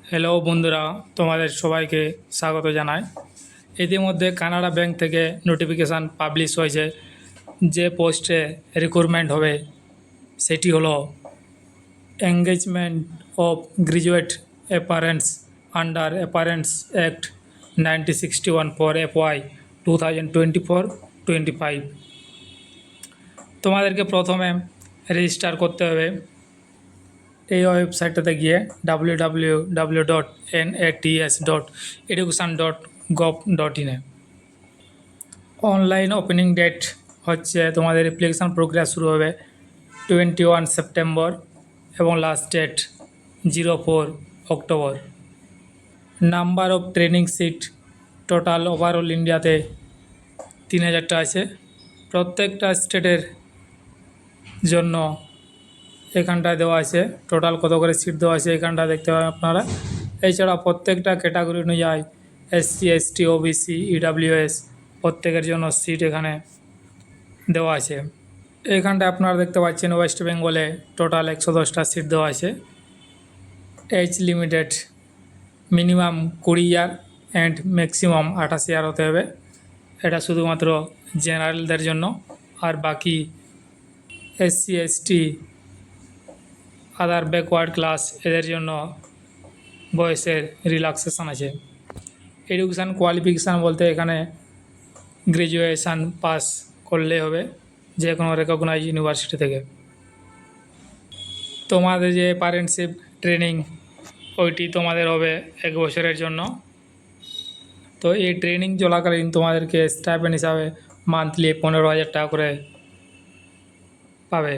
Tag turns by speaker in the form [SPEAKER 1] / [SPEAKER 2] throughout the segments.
[SPEAKER 1] Hello বন্ধুরা, তোমাদের সবাইকে স্বাগত জানাই। ইতিমধ্যে কানাড়া ব্যাংক থেকে নোটিফিকেশান পাবলিশ হয়েছে। যে পোস্টে রিক্রুটমেন্ট হবে সেটি হলো engagement of graduate apprentices under apprentices act 1961 for FY 2024-25। তোমাদেরকে প্রথমে রেজিস্টার করতে হবে এই ওয়েবসাইটটাতে গিয়ে www.nats.education.gov.in এ। অনলাইন ওপেনিং ডেট হচ্ছে তোমাদের অ্যাপ্লিকেশান প্রক্রিয়া শুরু হবে 21 সেপ্টেম্বর এবং last date 04 October. Number of training seat total overall ইন্ডিয়াতে 3000টা আছে। প্রত্যেকটা স্টেটের জন্য এখানটায় দেওয়া আছে টোটাল কত করে সিট দেওয়া আছে, এখানটা দেখতে পাবেন আপনারা। এছাড়া প্রত্যেকটা ক্যাটাগরি অনুযায়ী SC ST OBC EWS প্রত্যেকের জন্য সিট এখানে দেওয়া আছে। এখানটা আপনারা দেখতে পাচ্ছেন ওয়েস্ট বেঙ্গলে টোটাল 110টা সিট দেওয়া আছে। Age limited minimum 20 year and maximum 28 year হতে হবে। এটা শুধুমাত্র জেনারেলদের জন্য, আর বাকি SC ST আদার ব্যাকওয়ার্ড ক্লাস এদের জন্য বয়সের রিল্যাক্সেশন আছে। এডুকেশান কোয়ালিফিকেশান বলতে এখানে গ্র্যাজুয়েশান পাস করলে হবে যে কোনো রেকগনাইজ ইউনিভার্সিটি থেকে। তোমাদের যে অ্যাপারেন্টশিপ ট্রেনিং ওইটি তোমাদের হবে 1 বছরের জন্য। তো এই ট্রেনিং চলাকালীন তোমাদেরকে স্টাইপেন্ড হিসাবে মান্থলি 15,000 টাকা করে পাবে।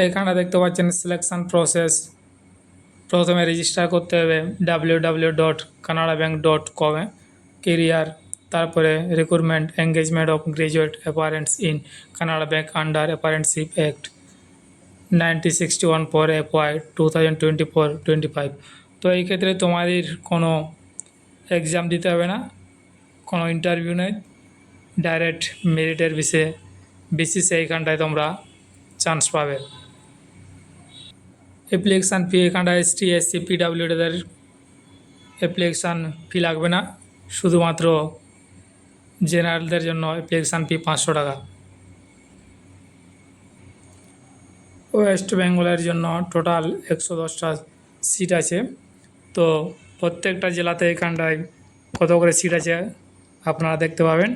[SPEAKER 1] এখানে দেখতে পাচ্ছেন সিলেকশান প্রসেস। প্রথমে রেজিস্টার করতে হবে www.canarabank.com এ কেরিয়ার, তারপরে recruitment engagement of graduate apprentices in Canara bank under apprenticeship act 1961 for FY 2024-25। তো এই ক্ষেত্রে তোমাদের কোনো এক্সাম দিতে হবে না, কোনো ইন্টারভিউ নেই, ডাইরেক্ট মেরিটের বেসিসে এইখানটায় তোমরা চান্স পাবে। অ্যাপ্লিকেশান ফি এখানটা ST SC PWDদের অ্যাপ্লিকেশান ফি লাগবে না, শুধুমাত্র জেনারেলদের জন্য অ্যাপ্লিকেশান ফি 500 টাকা। ওয়েস্ট বেঙ্গলের জন্য টোটাল 110টা সিট আছে। তো প্রত্যেকটা জেলাতে এখানটায় কত করে সিট আছে আপনারা দেখতে পাবেন।